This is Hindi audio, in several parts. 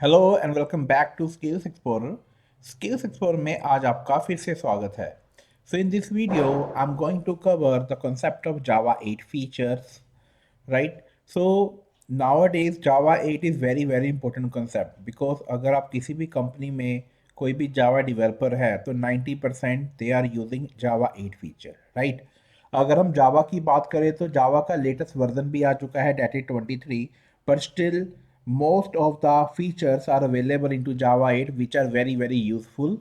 Hello and welcome back to skills explorer. Skills explorer में आज आपका फिर से स्वागत है। So in this video I am going to cover the concept of Java 8 features, right? So nowadays Java 8 is very very important concept because अगर आप किसी भी कंपनी में कोई भी जावा डेवलपर है तो 90% they are using Java 8 feature, right? अगर हम जावा की बात करें तो जावा का लेटेस्ट वर्जन भी आ चुका है, date is 23, but still most of the features are available into java 8 which are very very useful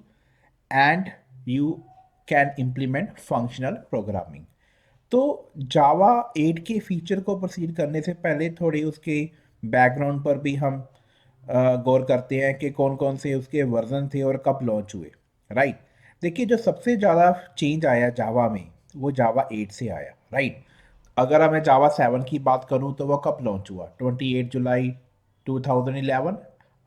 and you can implement functional programming. तो जावा 8 के फीचर को प्रोसीड करने से पहले थोड़ी उसके बैकग्राउंड पर भी हम गौर करते हैं कि कौन कौन से उसके वर्जन थे और कब लॉन्च हुए, राइट? देखिए, जो सबसे ज़्यादा चेंज आया जावा में वो जावा 8 से आया, राइट? अगर मैं जावा 7 की बात करूं तो वो कब लॉन्च हुआ? 28 जुलाई 2011।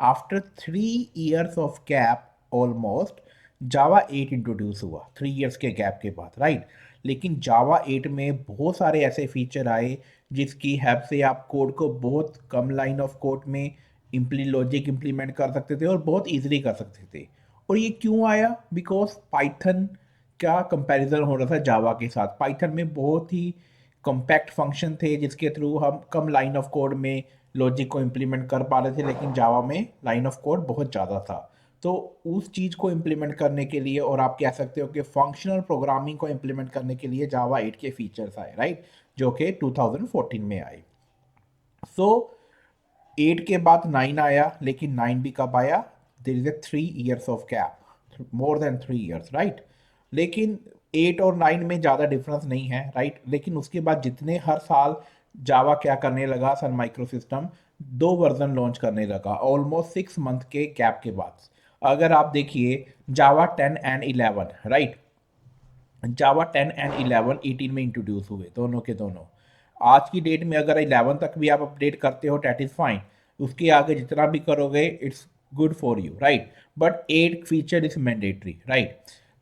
After 3 years of gap almost Java 8 introduce हुआ, 3 इयर्स के गैप के बाद, राइट? लेकिन जावा 8 में बहुत सारे ऐसे फीचर आए जिसकी हेल्प से आप कोड को बहुत कम लाइन ऑफ कोड में लॉजिक इम्प्लीमेंट कर सकते थे और बहुत ईजिली कर सकते थे। और ये क्यों आया? बिकॉज पाइथन का कंपैरिजन हो रहा था जावा के साथ। पाइथन में बहुत ही कॉम्पैक्ट फंक्शन थे जिसके थ्रू हम कम लाइन ऑफ कोड में लॉजिक को इम्प्लीमेंट कर पा रहे थे, लेकिन जावा में लाइन ऑफ कोड बहुत ज़्यादा था। तो उस चीज़ को इम्प्लीमेंट करने के लिए, और आप कह सकते हो कि फंक्शनल प्रोग्रामिंग को इम्प्लीमेंट करने के लिए जावा 8 के फीचर्स आए, राइट? जो कि 2014 में आए। सो 8 के बाद 9 आया, लेकिन 9 भी कब आया? There is a 3 years of gap, more than 3 years, right? लेकिन 8 और 9 में ज़्यादा डिफरेंस नहीं है, राइट? लेकिन उसके बाद जितने हर साल जावा क्या करने लगा, सन माइक्रो सिस्टम दो वर्जन लॉन्च करने लगा ऑलमोस्ट 6 मंथ के गैप के बाद। अगर आप देखिए जावा 10 एंड 11, राइट? जावा 10 एंड 11 18 में इंट्रोड्यूस हुए, दोनों के दोनों। आज की डेट में अगर 11 तक भी आप अपडेट करते हो डेट इज़ फाइन, उसके आगे जितना भी करोगे it's good for you, right? But 8 feature is mandatory, right?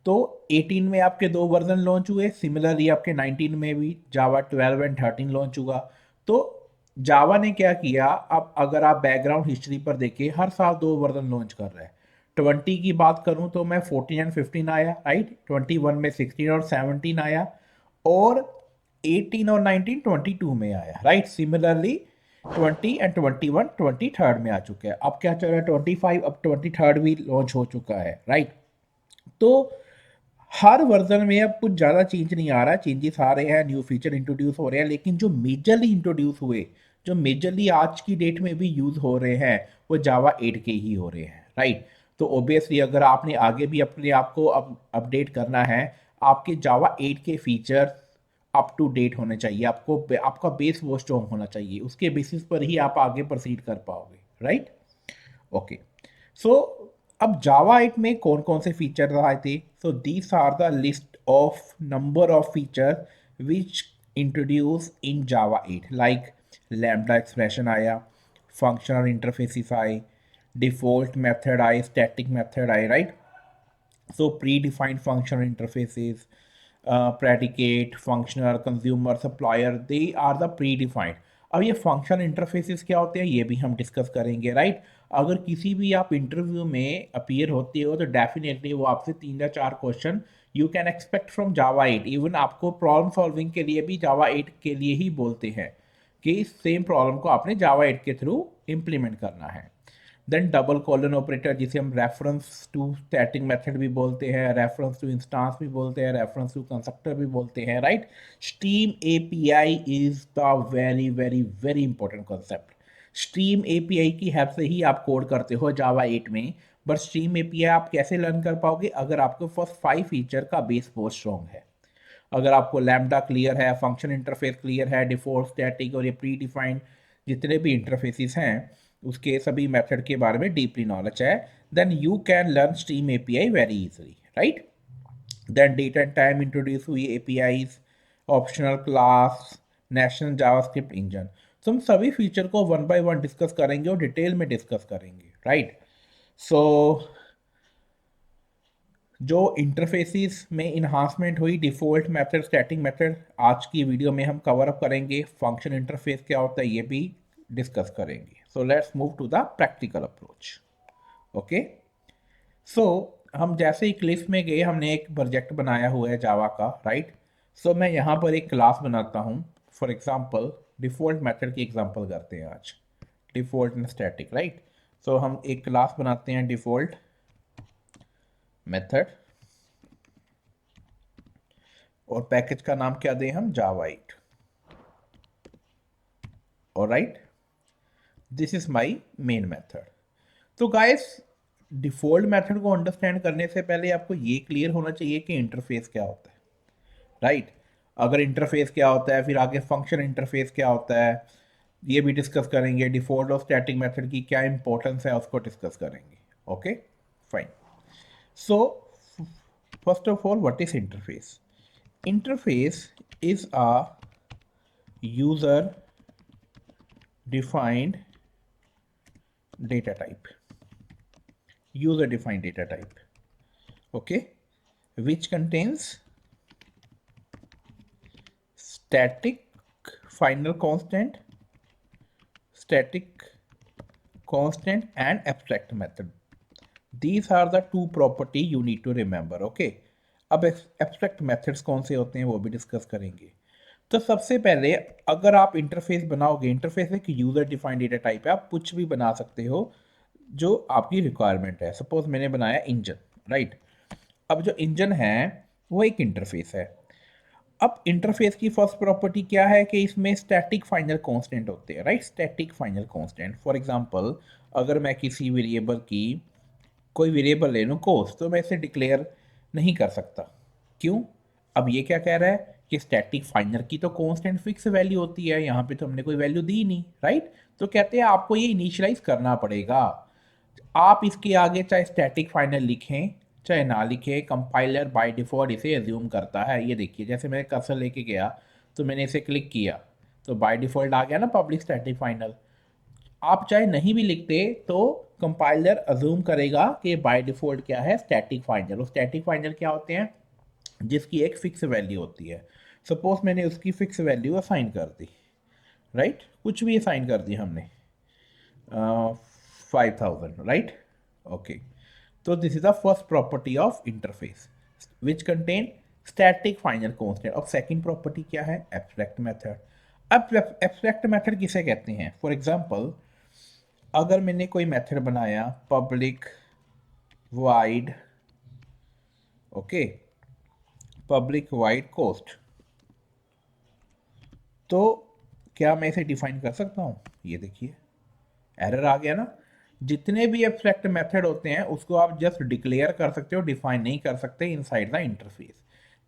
तो 18 में आपके दो वर्जन लॉन्च हुए, सिमिलरली आपके 19 में भी जावा 12 एंड 13 लॉन्च हुआ। तो जावा ने क्या किया, अब अगर आप बैकग्राउंड हिस्ट्री पर देखें, हर साल दो वर्जन लॉन्च कर रहा है। 20 की बात करूं तो मैं 14 एंड 15 आया, राइट? 21 में 16 और 17 आया, और 18 और 19 22 में आया, राइट? सिमिलरली 20 एंड 21 23 में आ चुके हैं। अब क्या चल रहा है? 25, अब 23 भी लॉन्च हो चुका है, राइट? तो हर वर्जन में अब कुछ ज़्यादा चेंज नहीं आ रहा, चेंजेस आ रहे हैं, न्यू फीचर इंट्रोड्यूस हो रहे हैं, लेकिन जो मेजरली इंट्रोड्यूस हुए, जो मेजरली आज की डेट में भी यूज़ हो रहे हैं, वो जावा 8 के ही हो रहे हैं, राइट? तो ऑब्वियसली अगर आपने आगे भी अपने आप को अपडेट करना है, आपके जावा 8 के फीचर अप टू डेट होने चाहिए, आपको आपका बेस वो स्ट्रॉन्ग होना चाहिए, उसके बेसिस पर ही आप आगे प्रोसीड कर पाओगे, राइट? ओके। सो अब जावा 8 में कौन कौन से फीचर आए थे? So these are the list of number of feature which introduce in Java 8, like lambda expression आया, फंक्शनल इंटरफेसिस आए, डिफॉल्ट मेथड आए, स्टैटिक मेथड आए, right? So predefined functional interfaces, predicate, functional, consumer, supplier, they are the predefined. अब ये फंक्शनल इंटरफेसेस क्या होते हैं ये भी हम डिस्कस करेंगे, राइट? अगर किसी भी आप इंटरव्यू में अपीयर होते हो तो डेफिनेटली वो आपसे 3 या 4 question you can expect from Java 8। Even आपको प्रॉब्लम सॉल्विंग के लिए भी जावा 8 के लिए ही बोलते हैं कि सेम प्रॉब्लम को आपने जावा 8 के थ्रू इम्प्लीमेंट करना है। देन डबल कॉलन ऑपरेटर, जिसे हम रेफरेंस टू स्टैटिक मेथड भी बोलते हैं, रेफरेंस टू इंस्टांस भी बोलते हैं, रेफरेंस टू कंस्ट्रक्टर भी बोलते हैं, right? Stream API is the very very very important concept. Stream API की हेल्प से ही आप कोड करते हो जावा 8 में, बट स्ट्रीम एपीआई आप कैसे लर्न कर पाओगे? अगर आपको फर्स्ट 5 फीचर का बेस बहुत स्ट्रॉन्ग है। अगर आपको लैम्बडा क्लियर है, फंक्शन इंटरफेस क्लियर है, डिफॉल्ट, स्टैटिक और ये प्री डिफाइंड जितने भी इंटरफेसिस हैं उसके सभी मेथड के बारे में डीपली नॉलेज है, then you can learn stream API very easily, right? Then date and time introduce हुई APIs, optional class, national JavaScript engine. तो हम सभी फीचर को वन बाय वन डिस्कस करेंगे और डिटेल में डिस्कस करेंगे, राइट? सो जो इंटरफेसिस में इन्हांसमेंट हुई, डिफ़ॉल्ट मेथड, स्टैटिक मेथड, आज की वीडियो में हम कवर अप करेंगे। फंक्शन इंटरफेस क्या होता है ये भी डिस्कस करेंगे। So let's move to the practical approach. Okay. So हम जैसे ही क्लिफ में गए, हमने एक प्रोजेक्ट बनाया हुआ है जावा का, राइट. सो मैं यहाँ पर एक क्लास बनाता हूँ. फॉर एग्जांपल डिफ़ॉल्ट मेथड की एग्जांपल करते हैं आज. Default and static, right. So हम एक क्लास बनाते हैं डिफ़ॉल्ट मेथड, और पैकेज का नाम क्या दें हम, जावा 8. Alright, this is my main method. तो गाइस, डिफ़ॉल्ट मेथड को अंडरस्टैंड करने से पहले आपको ये क्लियर होना चाहिए कि इंटरफेस क्या होता है, राइट. अगर इंटरफेस क्या होता है, फिर आगे फंक्शन इंटरफेस क्या होता है, ये भी डिस्कस करेंगे. डिफ़ॉल्ट और स्टैटिक मेथड की क्या इंपॉर्टेंस है उसको डिस्कस करेंगे. Okay, fine. So first of all, what is interface? Interface is a user defined data type, user defined data type, okay, which contains static final constant, static constant and abstract method. These are the two property you need to remember. Okay, अब एब्स्ट्रैक्ट मेथड्स कौन से होते हैं वो भी डिस्कस करेंगे. तो सबसे पहले, अगर आप इंटरफेस बनाओगे, इंटरफेस एक यूज़र डिफाइंड डेटा टाइप है, आप कुछ भी बना सकते हो जो आपकी रिक्वायरमेंट है. सपोज मैंने बनाया इंजन, राइट. अब जो इंजन है वो एक इंटरफेस है. अब इंटरफेस की फर्स्ट प्रॉपर्टी क्या है कि इसमें स्टैटिक फाइनल कांस्टेंट होते हैं, right. Static final constant. For example, अगर मैं किसी वेरिएबल की कोई वेरिएबल ले लूँ कोस्ट, तो मैं इसे डिक्लेयर नहीं कर सकता. क्यों? अब ये क्या कह रहा है कि स्टैटिक फाइनल की तो कांस्टेंट फिक्स वैल्यू होती है, यहाँ पे तो हमने कोई वैल्यू दी नहीं, राइट. तो कहते हैं आपको ये इनिशियलाइज करना पड़ेगा. आप इसके आगे चाहे स्टैटिक फाइनल लिखें चाहे ना लिखें, कंपाइलर बाय डिफ़ॉल्ट इसे एज्यूम करता है. ये देखिए, जैसे मैं कर्सर लेके गया तो मैंने इसे क्लिक किया तो बाय डिफ़ॉल्ट आ गया ना पब्लिक स्टैटिक फाइनल. आप चाहे नहीं भी लिखते तो कंपाइलर अज्यूम करेगा कि बाय डिफ़ॉल्ट क्या है, स्टैटिक फाइनल. और स्टैटिक फाइनल क्या होते हैं? जिसकी एक फिक्स वैल्यू होती है. सपोज मैंने उसकी फिक्स वैल्यू असाइन कर दी, राइट. कुछ भी असाइन कर दी हमने, 5000, right. Okay. So this is the first property of interface which contain static final constant. अब second property क्या है? Abstract method. अब abstract method किसे कहते हैं? For example, अगर मैंने कोई मेथड बनाया public void, okay, public void cost, तो क्या मैं इसे डिफाइन कर सकता हूँ? ये देखिए, एरर आ गया ना. जितने भी एब्स्ट्रैक्ट मेथड होते हैं उसको आप जस्ट डिक्लेयर कर सकते हो, डिफाइन नहीं कर सकते इनसाइड द इंटरफेस.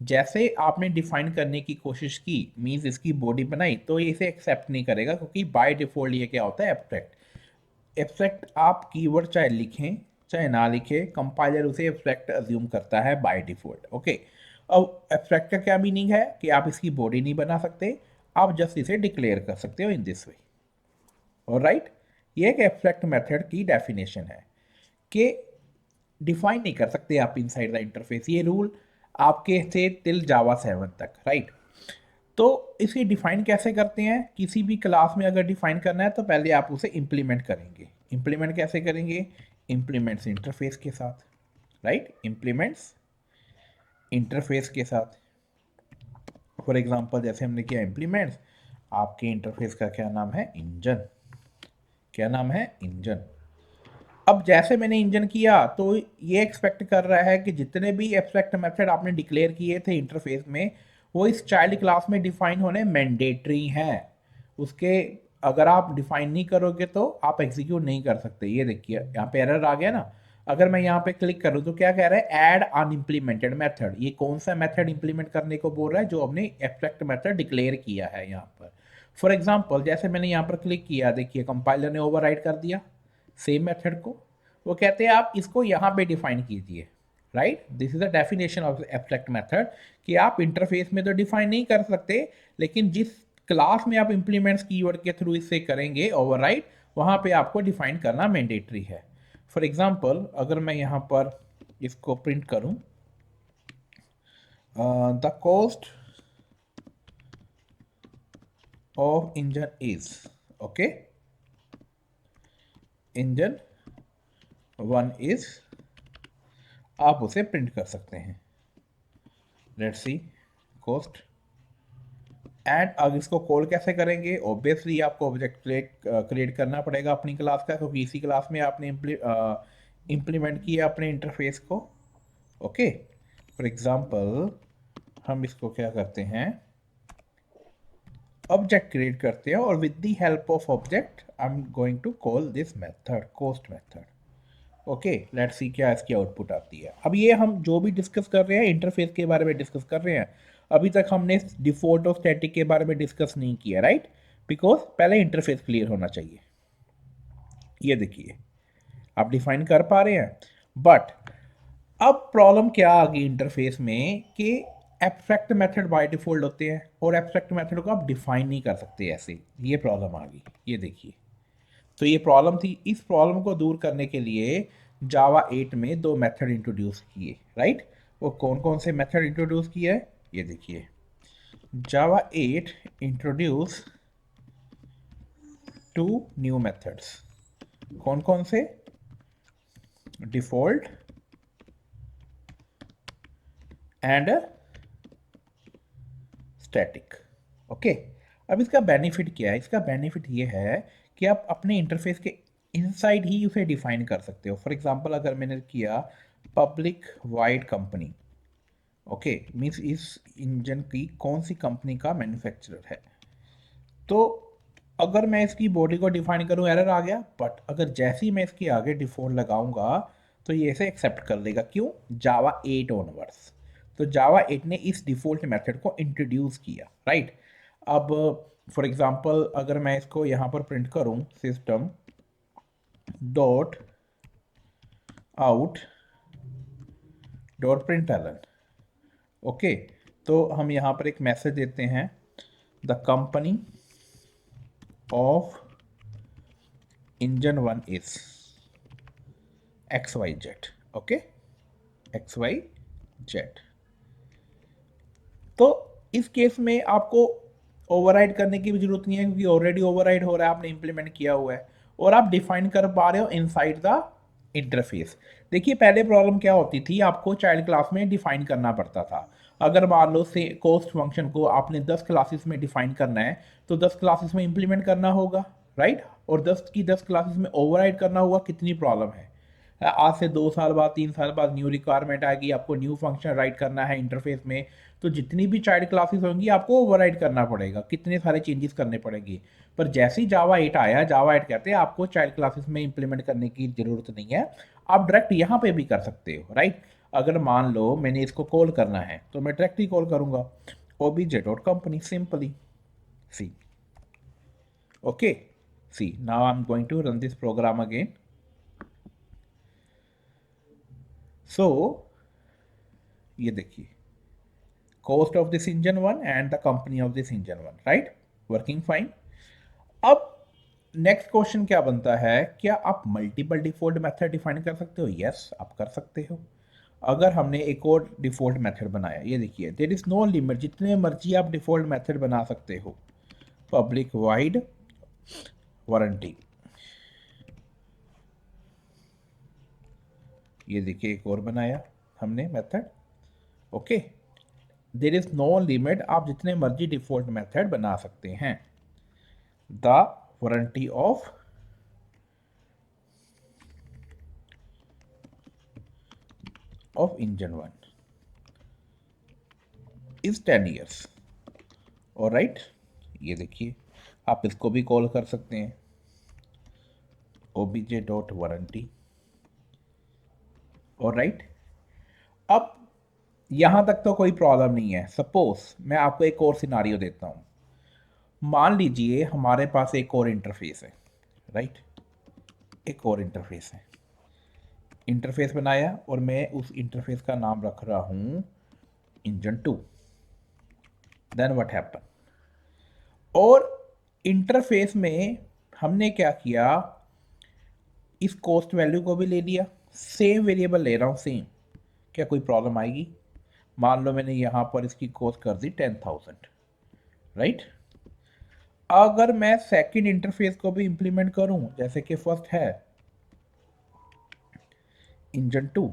जैसे आपने डिफाइन करने की कोशिश की, मींस इसकी बॉडी बनाई, तो ये इसे एक्सेप्ट नहीं करेगा क्योंकि बाय डिफॉल्ट ये क्या होता है, एब्स्ट्रैक्ट. एब्स्ट्रैक्ट आप कीवर्ड चाहे लिखें चाहे ना लिखें, कंपाइलर उसे एब्स्ट्रैक्ट अज्यूम करता है बाय डिफॉल्ट. ओके. अब एब्स्ट्रैक्ट का क्या मीनिंग है कि आप इसकी बॉडी नहीं बना सकते, आप जस्ट इसे डिक्लेयर कर सकते हो इन दिस वे. ऑलराइट, ये एक एब्स्ट्रैक्ट मेथड की डेफिनेशन है कि डिफाइन नहीं कर सकते आप इनसाइड द इंटरफेस. ये रूल आपके थे टिल जावा 7 तक, राइट. तो इसे डिफाइन कैसे करते हैं? किसी भी क्लास में अगर डिफाइन करना है तो पहले आप उसे इम्प्लीमेंट करेंगे. इम्प्लीमेंट कैसे करेंगे? इम्प्लीमेंट्स इंटरफेस के साथ, राइट. इम्प्लीमेंट्स इंटरफेस के साथ. फॉर एग्जांपल, जैसे हमने किया इम्प्लीमेंट्स, आपके इंटरफेस का क्या नाम है? इंजन. क्या नाम है? इंजन. अब जैसे मैंने इंजन किया तो ये एक्सपेक्ट कर रहा है कि जितने भी एब्स्ट्रैक्ट मेथड आपने डिक्लेयर किए थे इंटरफेस में, वो इस चाइल्ड क्लास में डिफाइन होने मैंडेटरी हैं. उसके अगर आप डिफाइन नहीं करोगे तो आप एग्जीक्यूट नहीं कर सकते. ये देखिए, यहाँ पे एरर आ गया ना. अगर मैं यहाँ पे क्लिक करूँ तो क्या कह रहा है? Add unimplemented method. ये कौन सा मेथड इंप्लीमेंट करने को बोल रहा है? जो हमने एब्स्ट्रैक्ट मेथड डिक्लेयर किया है यहाँ पर. फॉर एग्जाम्पल, जैसे मैंने यहाँ पर क्लिक किया, देखिए कंपाइलर ने ओवरराइड कर दिया सेम मेथड को. वो कहते हैं आप इसको यहाँ पे डिफाइन कीजिए, right. This is the definition of abstract method कि आप इंटरफेस में तो डिफाइन नहीं कर सकते, लेकिन जिस क्लास में आप इंप्लीमेंट्स कीवर्ड के थ्रू इससे करेंगे ओवरराइड, वहाँ पे आपको डिफाइन करना मैंडेटरी है. फॉर एग्जांपल, अगर मैं यहाँ पर इसको प्रिंट करूँ, the cost of engine is, okay. Engine one is, आप उसे प्रिंट कर सकते हैं। Let's see coast. एंड अब इसको कॉल कैसे करेंगे? ऑब्वियसली आपको ऑब्जेक्ट क्रिएट करना पड़ेगा अपनी क्लास का, क्योंकि इसी क्लास में आपने इम्प्लीमेंट किया अपने इंटरफेस को। ओके, फॉर एग्जांपल हम इसको क्या करते हैं, ऑब्जेक्ट क्रिएट करते हैं, और with the help of object I am going to call this method, cost method. Okay, let's see क्या इसकी आउटपुट आती है। अब ये हम जो भी डिस्कस कर रहे हैं इंटरफेस के बारे में डिस्कस कर रहे हैं, अभी तक हमने डिफॉल्ट और स्टैटिक के बारे में डिस्कस नहीं किया, राइट? बिकॉज पहले इंटरफेस क्लियर होना चाहिए। ये देखिए आप डिफाइन कर पा रहे हैं, बट अब प्रॉब्लम क्या आ गई इंटरफेस में कि एब्स्ट्रैक्ट मेथड बाय डिफॉल्ट होते हैं और एब्स्ट्रैक्ट मेथड को आप डिफाइन नहीं कर सकते ऐसे। ये प्रॉब्लम आ गई, ये देखिए। तो ये प्रॉब्लम थी, इस प्रॉब्लम को दूर करने के लिए जावा 8 में दो मेथड इंट्रोड्यूस किए, राइट? वो कौन कौन से मेथड इंट्रोड्यूस किए है ये देखिए। जावा 8 इंट्रोड्यूस टू न्यू मेथड्स। कौन कौन से? Default and static. ओके, अब इसका बेनिफिट क्या है? इसका बेनिफिट ये है कि आप अपने इंटरफेस के इनसाइड ही उसे डिफाइन कर सकते हो। फॉर एग्जांपल अगर मैंने किया public wide company, okay, means इस इंजन की कौन सी कंपनी का मैन्युफैक्चरर है, तो अगर मैं इसकी बॉडी को डिफाइन करूं एरर आ गया, बट अगर जैसे ही मैं इसके आगे डिफॉल्ट लगाऊंगा तो ये इसे एक्सेप्ट कर लेगा। क्यों? Java 8 onwards. तो जावा 8 ने इस डिफॉल्ट मेथड को इंट्रोड्यूस किया, राइट? अब फॉर एग्जांपल अगर मैं इसको यहाँ पर प्रिंट करूं, system dot out dot print ln, okay, तो हम यहाँ पर एक मैसेज देते हैं, the company of engine one is XYZ, okay, XYZ। तो इस केस में आपको ओवरराइड करने की भी जरूरत नहीं है, क्योंकि ऑलरेडी ओवरराइड हो रहा है, आपने इंप्लीमेंट किया हुआ है, और आप डिफाइन कर पा रहे हो इनसाइड द इंटरफेस। देखिए पहले प्रॉब्लम क्या होती थी, आपको चाइल्ड क्लास में डिफाइन करना पड़ता था। अगर मान लो से कोस्ट फंक्शन को आपने 10 क्लासेस में डिफाइन करना है, तो 10 क्लासेस में इंप्लीमेंट करना होगा, राइट? और 10 की 10 क्लासेस में ओवरराइड करना होगा। कितनी प्रॉब्लम है? आज से 2 साल बाद 3 साल बाद न्यू रिक्वायरमेंट आएगी, आपको न्यू फंक्शन राइट करना है इंटरफेस में, तो जितनी भी चाइल्ड क्लासेस होंगी आपको ओवरराइड करना पड़ेगा, कितने सारे चेंजेस करने पड़ेंगे। पर जैसे ही जावा 8 आया, जावा 8 कहते हैं आपको चाइल्ड क्लासेस में इंप्लीमेंट करने की जरूरत नहीं है, आप डायरेक्ट यहाँ पे भी कर सकते हो, राइट? अगर मान लो मैंने इसको कॉल करना है तो मैं डायरेक्ट ही कॉल करूंगा obj.company simply, see, okay, see. Now I am going to run this program again. So ये देखिए, cost of this engine one and the company of this engine one, right? Working fine। अब नेक्स्ट क्वेश्चन क्या बनता है, क्या आप मल्टीपल डिफॉल्ट मेथड डिफाइन कर सकते हो? यस, आप कर सकते हो। अगर हमने एक और डिफॉल्ट मेथड बनाया, ये देखिए, देयर इज नो लिमिट, जितने मर्जी आप डिफॉल्ट मेथड बना सकते हो। पब्लिक वाइड वारंटी, ये देखिए एक और बनाया हमने method, okay. There is no limit, आप जितने मर्जी डिफॉल्ट मेथड बना सकते हैं। The warranty of engine one is 10 years, और राइट, ये देखिए आप इसको भी कॉल कर सकते हैं, obj.warranty, और राइट। अब यहां तक तो कोई प्रॉब्लम नहीं है। सपोज मैं आपको एक और सिनारियो देता हूं, मान लीजिए हमारे पास एक और इंटरफेस है, राइट? एक और इंटरफेस है, इंटरफेस बनाया और मैं उस इंटरफेस का नाम रख रहा हूं इंजन 2। देन व्हाट हैपन, और इंटरफेस में हमने क्या किया, इस कॉस्ट वैल्यू को भी ले लिया, सेम वेरिएबल ले रहा हूँ सेम। क्या कोई प्रॉब्लम आएगी? मान लो मैंने यहाँ पर इसकी कॉस्ट कर दी 10,000, राइट? अगर मैं सेकंड इंटरफेस को भी इंप्लीमेंट करूँ, जैसे कि फर्स्ट है, इंजन 2।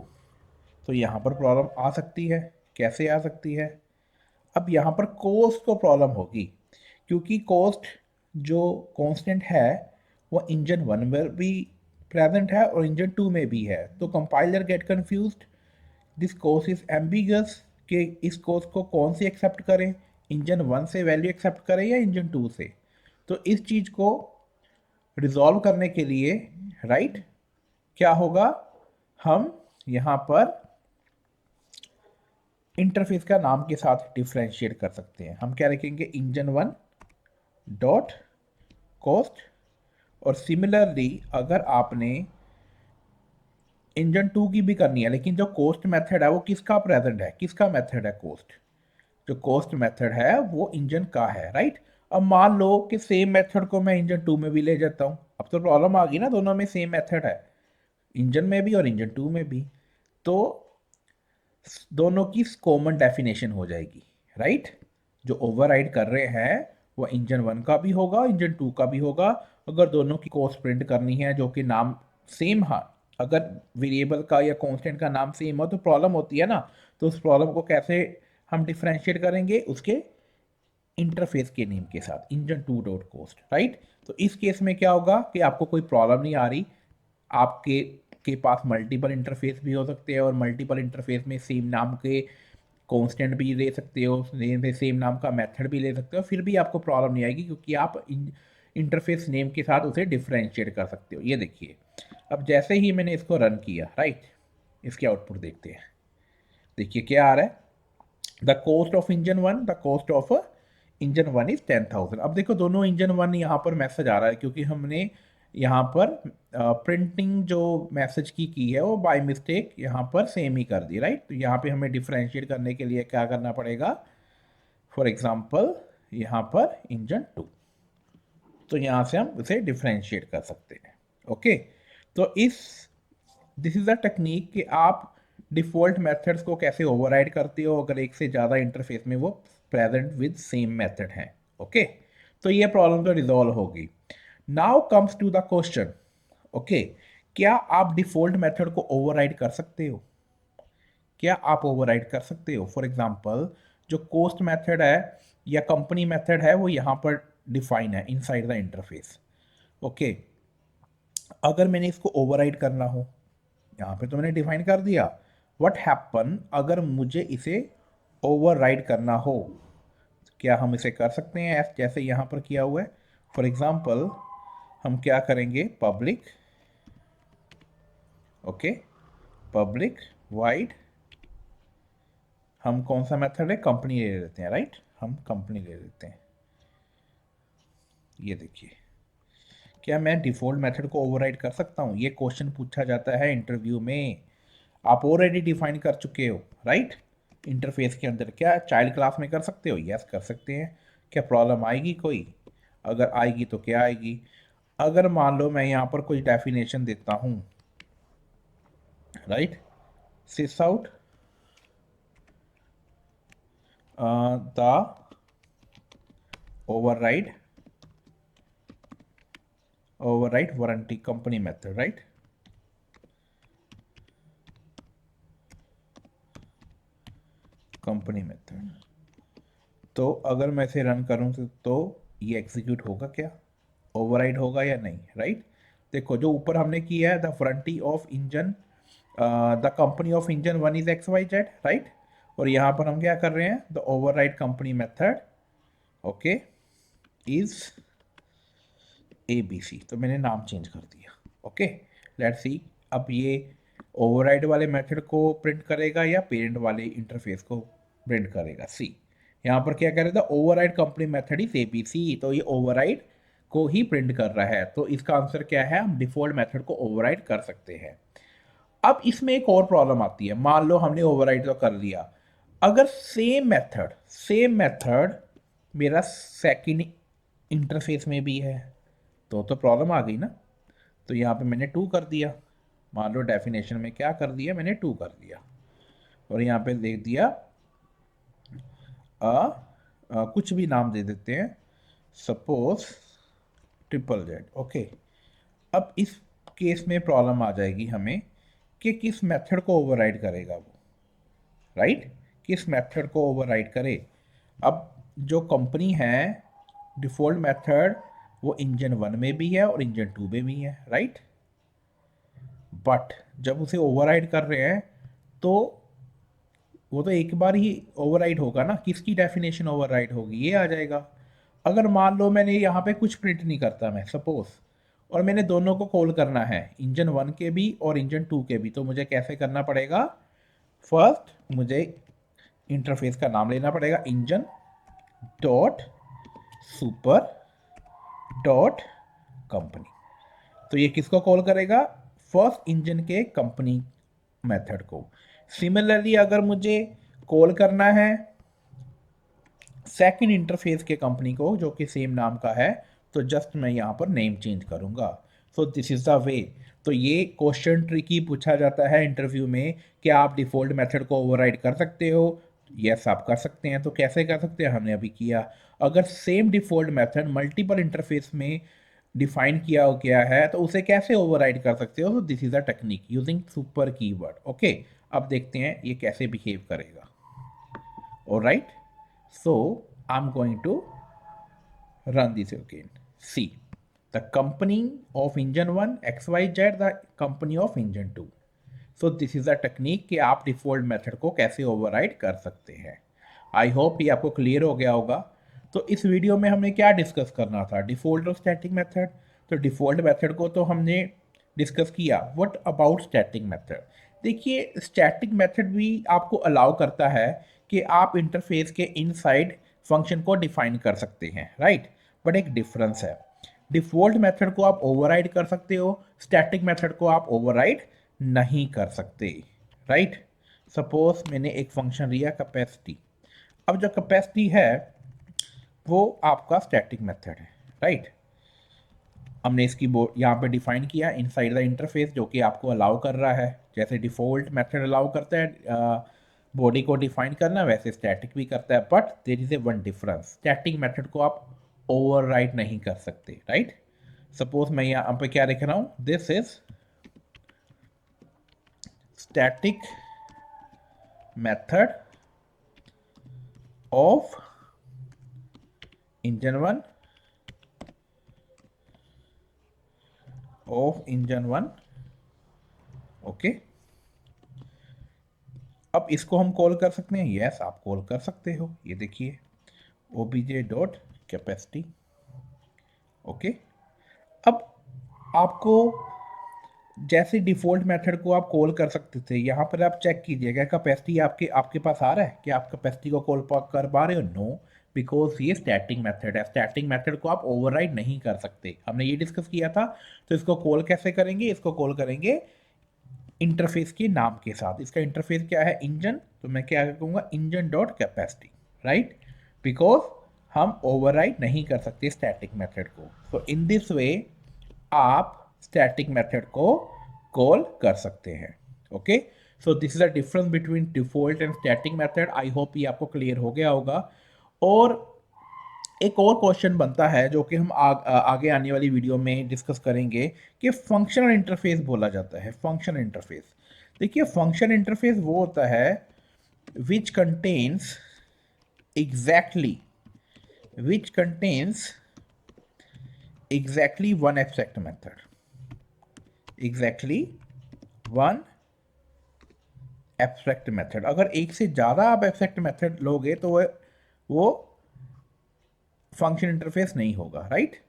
तो यहाँ पर प्रॉब्लम आ सकती है। कैसे आ सकती है? अब यहाँ पर कोस्ट को प्रॉब्लम होगी, क्योंकि कोस्ट जो कांस्टेंट है वो इंजन 1 में भी प्रेजेंट है और इंजन 2 में भी है। तो compiler get confused, this cost is ambiguous कि इस कोस्ट को कौन सी एक्सेप्ट करें, इंजन 1 से वैल्यू एक्सेप्ट करें या इंजन 2 से। तो इस चीज़ को रिजॉल्व करने के लिए राइट क्या होगा, हम यहाँ पर इंटरफेस का नाम के साथ डिफ्रेंशिएट कर सकते हैं। हम क्या रखेंगे, इंजन 1 डॉट कोस्ट। और सिमिलरली अगर आपने इंजन 2 की भी करनी है, लेकिन जो कोस्ट मेथड है वो किसका प्रेजेंट है, किसका मेथड है, कोस्ट। जो कोस्ट मेथड है वो इंजन का है, राइट। अब मान लो कि सेम मेथड को मैं इंजन 2 में भी ले जाता हूँ, अब तो प्रॉब्लम आ गई ना, दोनों में सेम मेथड है, इंजन में भी और इंजन 2 में भी। तो दोनों की कॉमन डेफिनेशन हो जाएगी, राइट। जो ओवरराइड कर रहे हैं वो इंजन 1 का भी होगा, इंजन 2 का भी होगा। अगर दोनों की कोस्ट प्रिंट करनी है जो कि नाम सेम है, अगर वेरिएबल का या कांस्टेंट का नाम सेम हो तो प्रॉब्लम होती है ना। तो उस प्रॉब्लम को कैसे हम डिफ्रेंशिएट करेंगे, उसके इंटरफेस के नेम के साथ, इंजन 2 डॉट कोस्ट, राइट। तो इस केस में क्या होगा कि आपको कोई प्रॉब्लम नहीं आ रही, आपके पास मल्टीपल इंटरफेस भी हो सकते हैं और मल्टीपल इंटरफेस में सेम नाम के कांस्टेंट भी ले सकते हो, सेम नाम का मेथड भी ले सकते हो, फिर भी आपको प्रॉब्लम नहीं आएगी, क्योंकि आप इंटरफेस नेम के साथ उसे डिफ्रेंशिएट कर सकते हो। ये देखिए, अब जैसे ही मैंने इसको रन किया, राइट, इसके आउटपुट देखते हैं। देखिए क्या आ रहा है, the cost of engine 1, the cost of engine 1 is 10,000। अब देखो दोनों इंजन 1 यहाँ पर मैसेज आ रहा है, क्योंकि हमने यहाँ पर प्रिंटिंग जो मैसेज की है वो बाय मिस्टेक यहाँ पर सेम ही कर दी, राइट। तो यहाँ पे हमें डिफ्रेंशिएट करने के लिए क्या करना पड़ेगा, फॉर एग्जांपल यहाँ पर इंजन 2, तो यहाँ से हम उसे डिफ्रेंशिएट कर सकते हैं। ओके, तो दिस इज़ अ टेक्निक कि आप डिफ़ॉल्ट मेथड्स को कैसे ओवरराइड करते हो अगर एक से ज़्यादा इंटरफेस में वो प्रेजेंट विद सेम मेथड है। ओके, तो ये प्रॉब्लम तो रिजॉल्व होगी। Now comes to the question, okay, क्या आप डिफ़ॉल्ट मेथड को ओवरराइड कर सकते हो? क्या आप ओवरराइड कर सकते हो? फॉर एग्जांपल जो कोस्ट मेथड है या कंपनी मेथड है वो यहाँ पर डिफाइन है इनसाइड द इंटरफेस। ओके, अगर मैंने इसको ओवरराइड करना हो, यहाँ पे तो मैंने डिफाइन कर दिया, व्हाट हैपन अगर मुझे इसे ओवरराइड करना हो, क्या हम इसे कर सकते हैं जैसे यहाँ पर किया हुआ है। फॉर एग्जांपल हम क्या करेंगे, पब्लिक, ओके, पब्लिक वाइड, हम कौन सा मेथड है, कंपनी ले लेते हैं, राइट, हम कंपनी ले लेते हैं। ये देखिए, क्या मैं डिफ़ॉल्ट मेथड को ओवरराइड कर सकता हूँ? ये क्वेश्चन पूछा जाता है इंटरव्यू में। आप ऑलरेडी डिफाइन कर चुके हो, राइट, इंटरफेस के अंदर। क्या चाइल्ड क्लास में कर सकते हो? यस कर सकते हैं। क्या प्रॉब्लम आएगी कोई? अगर आएगी तो क्या आएगी? अगर मान लो मैं यहाँ पर कोई डेफिनेशन देता हूँ, right, sys out the override warranty company method, right. Company method, तो अगर मैं इसे रन करूँ तो ये एग्जीक्यूट होगा क्या, ओवरराइड होगा या नहीं, राइट। देखो जो ऊपर हमने किया है, द फ्रंटी of engine, the company of engine 1 is XYZ, right. और यहाँ पर हम क्या कर रहे हैं, the override company method, okay, is ABC। तो मैंने नाम चेंज कर दिया। ओके, लेट्स सी अब ये ओवरराइड वाले मेथड को प्रिंट करेगा या पेरेंट वाले इंटरफेस को प्रिंट करेगा। सी, यहाँ पर क्या करेगा, override company method is ABC, तो ये ओवरराइड को ही प्रिंट कर रहा है। तो इसका आंसर क्या है, हम डिफॉल्ट मेथड को ओवरराइड कर सकते हैं। अब इसमें एक और प्रॉब्लम आती है, मान लो हमने ओवरराइड तो कर लिया, अगर सेम मेथड मेरा सेकंड इंटरफेस में भी है तो प्रॉब्लम आ गई ना। तो यहाँ पे मैंने 2 कर दिया, मान लो डेफिनेशन में क्या कर दिया, मैंने 2 कर दिया, और यहाँ पे देख दिया कुछ भी नाम दे देते हैं, सपोज ZZZ। ओके, अब इस केस में प्रॉब्लम आ जाएगी हमें कि किस मेथड को ओवरराइड करेगा वो, राइट, किस मेथड को ओवरराइड करे। अब जो कंपनी है, डिफ़ॉल्ट मेथड वो इंजन 1 में भी है और इंजन 2 में भी है, राइट। बट जब उसे ओवरराइड कर रहे हैं तो वो तो एक बार ही ओवरराइड होगा ना, किसकी डेफिनेशन ओवरराइड होगी, ये आ जाएगा। अगर मान लो मैंने यहाँ पे कुछ प्रिंट नहीं करता मैं सपोज, और मैंने दोनों को कॉल करना है, इंजन 1 के भी और इंजन 2 के भी, तो मुझे कैसे करना पड़ेगा। फर्स्ट मुझे इंटरफेस का नाम लेना पड़ेगा, engine dot super dot company. तो ये किसको कॉल करेगा, फर्स्ट इंजन के कंपनी मेथड को। सिमिलरली अगर मुझे कॉल करना है सेकंड इंटरफेस के कंपनी को जो कि सेम नाम का है, तो जस्ट मैं यहाँ पर नेम चेंज करूँगा। So this is the way. तो ये क्वेश्चन ट्रिकी पूछा जाता है इंटरव्यू में, कि आप डिफ़ॉल्ट मेथड को ओवरराइड कर सकते हो। यस आप कर सकते हैं। तो कैसे कर सकते हैं, हमने अभी किया। अगर same default method multiple interface में डिफाइन किया गया है तो उसे कैसे ओवरराइड कर सकते हो। तो this is a technique using super keyword. Okay, अब देखते हैं ये कैसे बिहेव करेगा। Alright, so I'm going to run this again. See, the company of engine 1 XYZ, the company of engine 2. So this is a technique कि आप डिफ़ॉल्ट मेथड को कैसे ओवरराइड कर सकते हैं। आई होप ये आपको क्लियर हो गया होगा। तो इस वीडियो में हमें क्या डिस्कस करना था, डिफ़ॉल्ट और स्टैटिक मेथड। तो डिफ़ॉल्ट मेथड को तो हमने डिस्कस किया। What about static method. देखिए स्टैटिक मेथड भी आपको अलाउ करता है कि आप इंटरफेस के इनसाइड फंक्शन को डिफाइन कर सकते हैं, राइट। बट एक डिफरेंस है, डिफ़ॉल्ट मेथड को आप ओवरराइड कर सकते हो, स्टैटिक मेथड को आप ओवरराइड नहीं कर सकते, राइट। सपोज मैंने एक फंक्शन लिया कैपेसिटी। अब जो कैपेसिटी है वो आपका स्टैटिक मेथड है, राइट। हमने इसकी यहाँ पे डिफाइन किया इनसाइड द इंटरफेस, जो कि आपको अलाउ कर रहा है। जैसे डिफ़ॉल्ट मेथड अलाउ करता है बॉडी को डिफाइन करना, वैसे स्टैटिक भी करता है। But there is a one difference, static method को आप ओवरराइड नहीं कर सकते, राइट। सपोज मैं यहाँ पे क्या लिख रहा हूँ, this is static method of engine 1 okay. अब इसको हम कॉल कर सकते हैं, यस आप कॉल कर सकते हो। ये देखिए ओबीजे डॉट कैपेसिटी, ओके। अब आपको जैसे डिफ़ॉल्ट मेथड को आप कॉल कर सकते थे, यहाँ पर आप चेक कीजिएगा कैपेसिटी आपके आपके पास आ रहा है कि आप कैपेसिटी को कॉल कर पा रहे हो। नो, बिकॉज ये स्टैटिक मेथड है। स्टैटिक मेथड को आप ओवरराइड नहीं कर सकते, हमने ये डिस्कस किया था। तो इसको कॉल कैसे करेंगे, इसको कॉल करेंगे इंटरफेस के नाम के साथ। इसका इंटरफेस क्या है, इंजन। तो मैं क्या कहूँगा, engine dot capacity, right. Because हम ओवरराइड नहीं कर सकते स्टैटिक मेथड को। सो इन दिस वे आप स्टैटिक मेथड को कॉल कर सकते हैं, okay. So this is a difference between default and static method. I hope ये आपको क्लियर हो गया होगा। और एक और क्वेश्चन बनता है जो कि हम आगे आने वाली वीडियो में डिस्कस करेंगे, कि फंक्शनल इंटरफेस बोला जाता है। फंक्शनल इंटरफेस, देखिए फंक्शनल इंटरफेस वो होता है which contains exactly which contains exactly one abstract method, exactly one abstract method। अगर एक से ज़्यादा आप abstract method लोगे तो वो फंक्शन इंटरफेस नहीं होगा, right.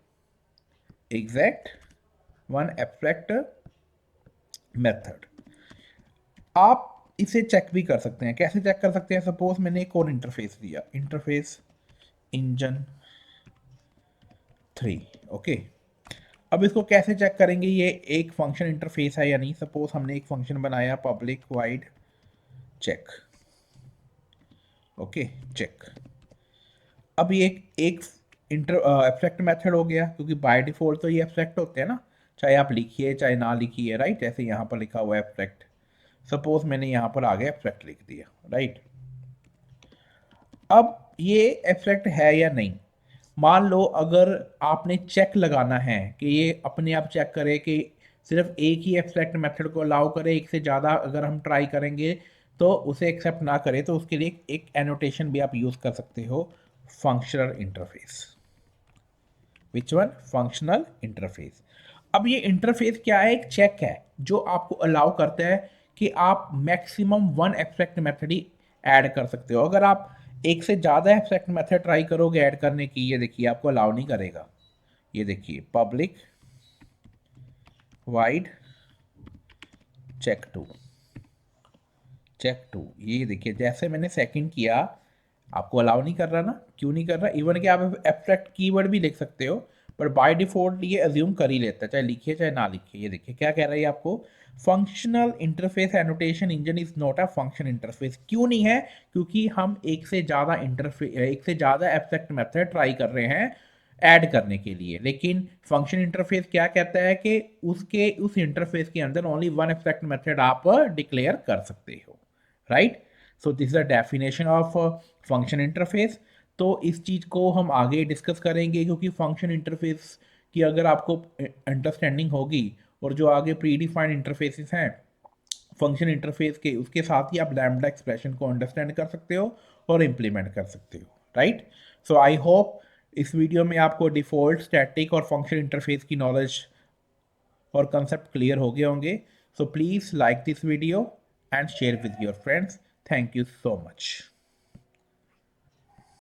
Exact one abstract method. आप इसे चेक भी कर सकते हैं। कैसे चेक कर सकते हैं, सपोज मैंने एक और इंटरफेस दिया, इंटरफेस इंजन 3, ओके। अब इसको कैसे चेक करेंगे ये एक फंक्शन इंटरफेस है या नहीं। सपोज हमने एक फंक्शन बनाया public void check, okay check. अब ये एक एब्स्ट्रैक्ट मेथड हो गया, क्योंकि बाय डिफॉल्ट तो ये एब्स्ट्रैक्ट होते हैं ना, चाहे आप लिखिए चाहे ना लिखिए, राइट। जैसे यहाँ पर लिखा हुआ है एब्स्ट्रैक्ट, सपोज मैंने यहाँ पर आगे एब्स्ट्रैक्ट लिख दिया, राइट। अब ये एब्स्ट्रैक्ट है या नहीं, मान लो अगर आपने चेक लगाना है कि ये अपने आप चेक करे कि सिर्फ एक ही एब्स्ट्रैक्ट मेथड को अलाउ करे, एक से ज़्यादा अगर हम ट्राई करेंगे तो उसे एक्सेप्ट ना करे, तो उसके लिए एक एनोटेशन भी आप यूज़ कर सकते हो, functional interface. Which one? Functional interface. अब ये इंटरफेस क्या है? एक चेक है जो आपको अलाउ करता है कि आप मैक्सिमम वन एब्स्ट्रैक्ट मेथड ही ऐड कर सकते हो। अगर आप एक से ज़्यादा एब्स्ट्रैक्ट मेथड ट्राई करोगे ऐड करने की, ये देखिए आपको अलाउ नहीं करेगा। ये देखिए पब्लिक वाइड चेक टू, ये देखिए जैसे मैंने सेकंड किया आपको अलाउ नहीं कर रहा ना। क्यों नहीं कर रहा? इवन कि आप एब्स्ट्रैक्ट कीवर्ड भी लिख सकते हो, पर बाय डिफॉल्ट ये अज्यूम कर ही लेता है, चाहे लिखिए चाहे ना लिखिए। ये देखिए क्या कह रहा है आपको, functional interface annotation engine is not a function interface. क्यों नहीं है? क्योंकि हम एक से ज़्यादा एब्स्ट्रैक्ट मेथड ट्राई कर रहे हैं ऐड करने के लिए। लेकिन फंक्शन इंटरफेस क्या कहता है कि उस इंटरफेस के अंदर ओनली वन एब्स्ट्रैक्ट मेथड आप डिक्लेयर कर सकते हो, right? So this is the definition of function interface. तो इस चीज़ को हम आगे डिस्कस करेंगे, क्योंकि फंक्शन इंटरफेस की अगर आपको अंडरस्टैंडिंग होगी और जो आगे प्री डिफाइंड इंटरफेसेस हैं फंक्शन इंटरफेस के, उसके साथ ही आप लैम्बडा एक्सप्रेशन को अंडरस्टैंड कर सकते हो और इम्प्लीमेंट कर सकते हो, राइट? सो आई होप इस वीडियो में आपको डिफ़ॉल्ट, स्टैटिक और फंक्शन इंटरफेस की नॉलेज और कंसेप्ट क्लियर हो गए होंगे। So please like this video and share with your friends. Thank you so much.